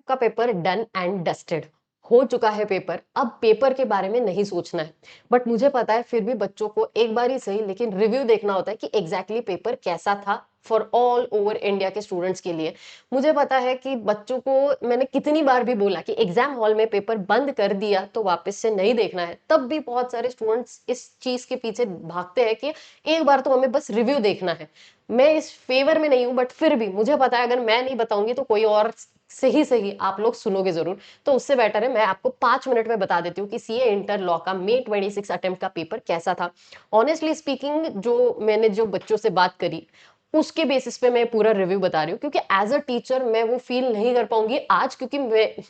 का paper done and dusted हो चुका है। पेपर अब पेपर के बारे में नहीं सोचना है। बट मुझे पता है फिर भी बच्चों को एक बार ही सही लेकिन रिव्यू देखना होता है कि एग्जैक्टली पेपर कैसा था फॉर ऑल ओवर इंडिया के स्टूडेंट्स के लिए। मुझे पता है कि बच्चों को मैंने कितनी बार भी बोला कि एग्जाम हॉल में पेपर बंद कर दिया तो वापस से नहीं देखना है, तब भी बहुत सारे स्टूडेंट्स इस चीज के पीछे भागते हैं कि एक बार तो हमें बस रिव्यू देखना है। मैं इस फेवर में नहीं हूं, बट फिर भी मुझे पता है अगर मैं नहीं बताऊंगी तो कोई और सही सही आप लोग सुनोगे जरूर। तो उससे बेटर है मैं आपको 5 मिनट में बता देती हूँ कि सीए इंटर लॉ का May 26 अटेम्प्ट का पेपर कैसा था। ऑनेस्टली स्पीकिंग, जो मैंने जो बच्चों से बात करी उसके बेसिस पे मैं पूरा रिव्यू बता रही हूँ, क्योंकि एज अ टीचर मैं वो फील नहीं कर पाऊंगी आज, क्योंकि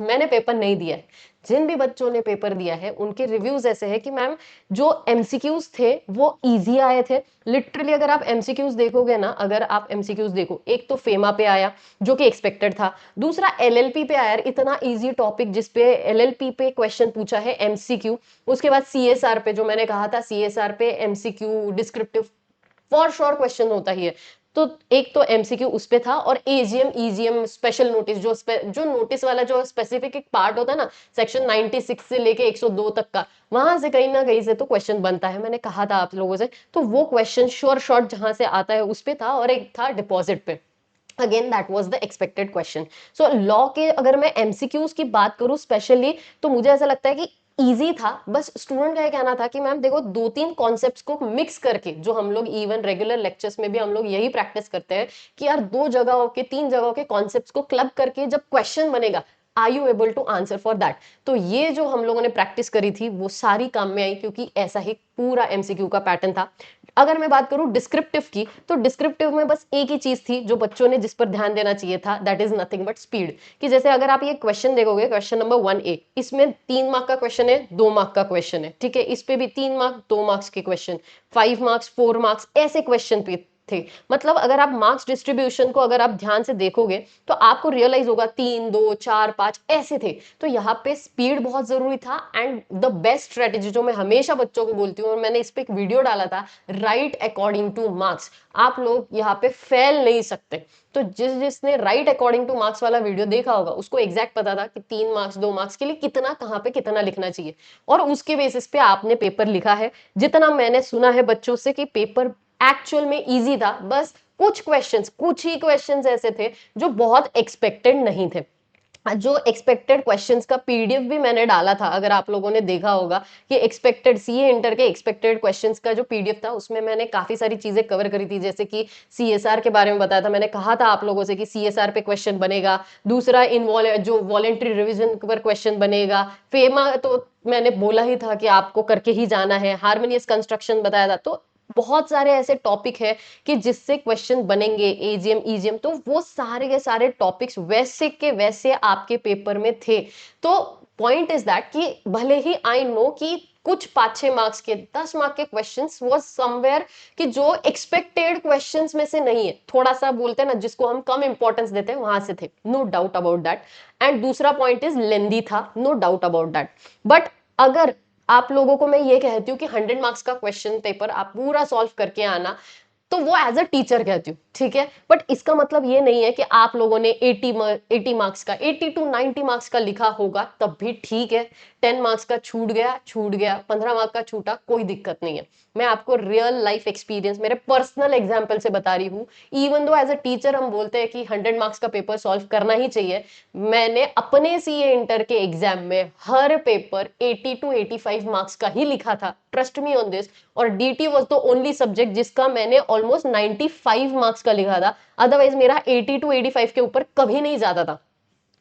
मैंने पेपर नहीं दिया है। जिन भी बच्चों ने पेपर दिया है उनके रिव्यूज ऐसे हैं कि मैम, जो एमसीक्यूज थे वो इजी आए थे। लिटरली अगर आप एमसीक्यूज देखोगे ना, अगर आप एमसीक्यूज देखो, एक तो फेमा पे आया जो कि एक्सपेक्टेड था। दूसरा एलएलपी पे आया, इतना इजी टॉपिक जिसपे एलएलपी पे क्वेश्चन पूछा है एमसीक्यू। उसके बाद सीएसआर पे, जो मैंने कहा था सीएसआर पे MCQ descriptive for sure question होता ही है। तो एक तो एमसीक्यू उस पे था, और एजीएम ईजीएम स्पेशल नोटिस, जो नोटिस वाला जो स्पेसिफिक एक पार्ट होता है ना, सेक्शन 96 से लेके 102 तक का, वहां से कहीं ना कहीं से तो क्वेश्चन बनता है। मैंने कहा था आप लोगों से, तो वो क्वेश्चन श्योर शॉर्ट जहां से आता है उस पे था, और एक था डिपॉजिट पे। Again that was the expected question. So law के अगर मैं एमसीक्यूज की बात करूं स्पेशली, तो मुझे ऐसा लगता है कि इजी था। बस स्टूडेंट का ये कहना था कि मैम देखो, दो तीन कॉन्सेप्ट्स को मिक्स करके, जो हम लोग इवन रेगुलर लेक्चर्स में भी हम लोग यही प्रैक्टिस करते हैं कि यार दो जगहों के तीन जगहों के कॉन्सेप्ट्स को क्लब करके जब क्वेश्चन बनेगा, are you able to answer for that. तो ये जो हम लोगों ने प्रैक्टिस करी थी वो सारी काम में आई, क्योंकि ऐसा ही पूरा एमसीक्यू का पैटर्न था। अगर मैं बात करूं डिस्क्रिप्टिव की, तो डिस्क्रिप्टिव में बस एक ही चीज थी जो बच्चों ने जिस पर ध्यान देना चाहिए था, that is nothing but speed. कि जैसे अगर आप ये क्वेश्चन देखोगे, क्वेश्चन नंबर 1A, इसमें 3 मार्क का क्वेश्चन है, 2 मार्क का क्वेश्चन है, ठीक है, इस पे भी 3 मार्क 2 मार्क्स के क्वेश्चन, 5 मार्क्स 4 मार्क्स ऐसे क्वेश्चन पे थे। मतलब अगर आप मार्क्स डिस्ट्रीब्यूशन को अगर आप ध्यान से देखोगे तो आपको रियलाइज होगा 3 2 4 5 ऐसे थे। तो यहाँ पे स्पीड बहुत जरूरी था। एंड द बेस्ट स्ट्रेटेजी जो मैं हमेशा बच्चों को बोलती हूँ, और मैंने इस पे एक वीडियो डाला था, राइट अकॉर्डिंग टू मार्क्स। आप लोग यहाँ पे फेल नहीं सकते। तो जिसने राइट अकॉर्डिंग टू मार्क्स वाला वीडियो देखा होगा उसको एग्जैक्ट पता था कि 3 मार्क्स 2 मार्क्स के लिए कितना कहाँ पे कितना लिखना चाहिए, और उसके बेसिस पे आपने पेपर लिखा है। जितना मैंने सुना है बच्चों से कि पेपर एक्चुअल में इजी था, बस कुछ ही क्वेश्चंस ऐसे थे जो बहुत एक्सपेक्टेड नहीं थे। जो एक्सपेक्टेड क्वेश्चंस का पीडीएफ भी मैंने डाला था, अगर आप लोगों ने देखा होगा कि एक्सपेक्टेड सीए इंटर के एक्सपेक्टेड क्वेश्चंस का जो पीडीएफ था, उसमें मैंने काफी सारी चीजें कवर करी थी। जैसे कि सीएसआर के बारे में बताया था, मैंने कहा था आप लोगों से कि सीएसआर पे क्वेश्चन बनेगा। दूसरा जो वॉलेंट्री रिविजन पर क्वेश्चन बनेगा। फेमा तो मैंने बोला ही था कि आपको करके ही जाना है। हार्मोनियस कंस्ट्रक्शन बताया था। तो बहुत सारे ऐसे टॉपिक है कि जिससे क्वेश्चन बनेंगे, एजीएम ईजीएम, तो वो सारे के सारे टॉपिक्स वैसे के वैसे आपके पेपर में थे। तो पॉइंट इज दैट कि भले ही आई नो कि कुछ 5-6 मार्क्स के 10 मार्क के क्वेश्चंस वाज समवेयर कि जो एक्सपेक्टेड क्वेश्चंस में से नहीं है, थोड़ा सा बोलते हैं ना जिसको हम कम इंपॉर्टेंस देते हैं, वहां से थे, no doubt about that. And दूसरा पॉइंट इज लेंदी था, no doubt about that. But अगर आप लोगों को मैं ये कहती हूँ कि 100 मार्क्स का क्वेश्चन पेपर आप पूरा सॉल्व करके आना, तो वो एज अ टीचर कहती हूँ, ठीक है। बट इसका मतलब ये नहीं है कि आप लोगों ने 80 मार्क्स का, 80 to 90 मार्क्स का लिखा होगा तब भी ठीक है। 10 मार्क्स का छूट गया, 15 मार्क का छूटा, कोई दिक्कत नहीं है। मैं आपको रियल लाइफ एक्सपीरियंस मेरे पर्सनल एग्जाम्पल से बता रही हूँ। Even though as a teacher हम बोलते हैं कि 100 मार्क्स का पेपर सॉल्व करना ही चाहिए, मैंने अपने सीए इंटर के एग्जाम में हर पेपर 80 to 85 मार्क्स का ही लिखा था, ट्रस्ट मी ऑन दिस। और DT was the only subject जिसका मैंने ऑलमोस्ट 95 मार्क्स का लिखा था। अदरवाइज मेरा 80 to 85 के ऊपर कभी नहीं जाता था,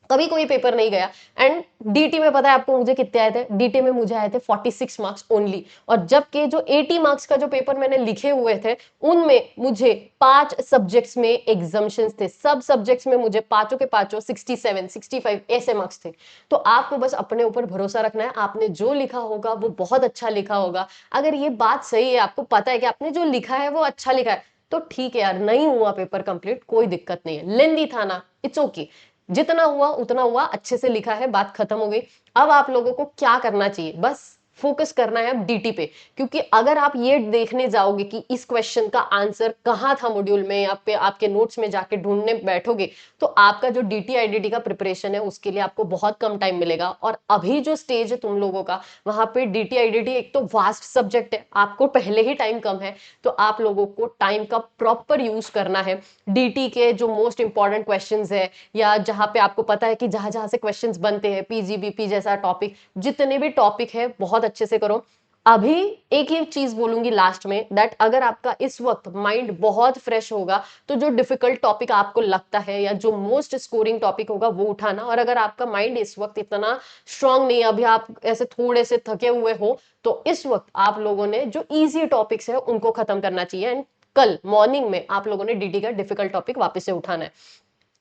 कभी कोई पेपर नहीं गया। एंड डीटी में पता है आपको मुझे कितने आए थे? डीटी में मुझे आए थे 46 मार्क्स ओनली। और जबकि जो 80 मार्क्स का जो पेपर मैंने लिखे हुए थे, उनमें मुझे 5 सब्जेक्ट्स में एग्जाम्शंस थे। सब सब्जेक्ट्स में मुझे पांचों के पांचों 67 65 ऐसे मार्क्स थे। तो आपको बस अपने ऊपर भरोसा रखना है, आपने जो लिखा होगा वो बहुत अच्छा लिखा होगा। अगर ये बात सही है, आपको पता है कि आपने जो लिखा है वो अच्छा लिखा है, तो ठीक है यार, नहीं हुआ पेपर कंप्लीट, कोई दिक्कत नहीं है। लेंदी था ना, इट्स ओके। जितना हुआ उतना हुआ, अच्छे से लिखा है, बात खत्म हो गई। अब आप लोगों को क्या करना चाहिए? बस फोकस करना है अब डीटी पे। क्योंकि अगर आप ये देखने जाओगे कि इस क्वेश्चन का आंसर कहाँ था मॉड्यूल में या पे आपके नोट्स में जाके ढूंढने बैठोगे, तो आपका जो डीटी आईडीटी का प्रिपरेशन है उसके लिए आपको बहुत कम टाइम मिलेगा। और अभी जो स्टेज है तुम लोगों का, वहां पे डीटी आईडीटी एक तो वास्ट सब्जेक्ट है, आपको पहले ही टाइम कम है, तो आप लोगों को टाइम का प्रॉपर यूज करना है। डीटी के जो मोस्ट इंपॉर्टेंट क्वेश्चंस है, या जहां पे आपको पता है कि जहां जहां से क्वेश्चंस बनते हैं, पीजीबीपी जैसा टॉपिक, जितने भी टॉपिक है बहुत अच्छे से करो। अभी एक ही चीज बोलूंगी लास्ट में, दैट अगर आपका इस वक्त माइंड बहुत फ्रेश होगा, तो जो डिफिकल्ट टॉपिक आपको लगता है या जो मोस्ट स्कोरिंग टॉपिक होगा वो उठाना। और अगर आपका माइंड इस वक्त इतना स्ट्रांग नहीं, अभी आप ऐसे थोड़े से थके हुए हो, तो इस वक्त आप लोगों ने जो इजी टॉपिक्स है उनको खत्म करना चाहिए, एंड कल मॉर्निंग में आप लोगों ने डीटी का डिफिकल्ट टॉपिक वापस से उठाना है।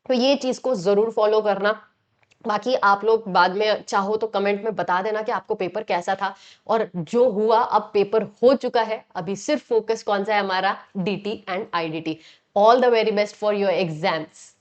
तो ये चीज को जरूर फॉलो करना। बाकी आप लोग बाद में चाहो तो कमेंट में बता देना कि आपको पेपर कैसा था, और जो हुआ अब पेपर हो चुका है, अभी सिर्फ फोकस कौन सा है हमारा, DT and IDT. All the very best for your exams.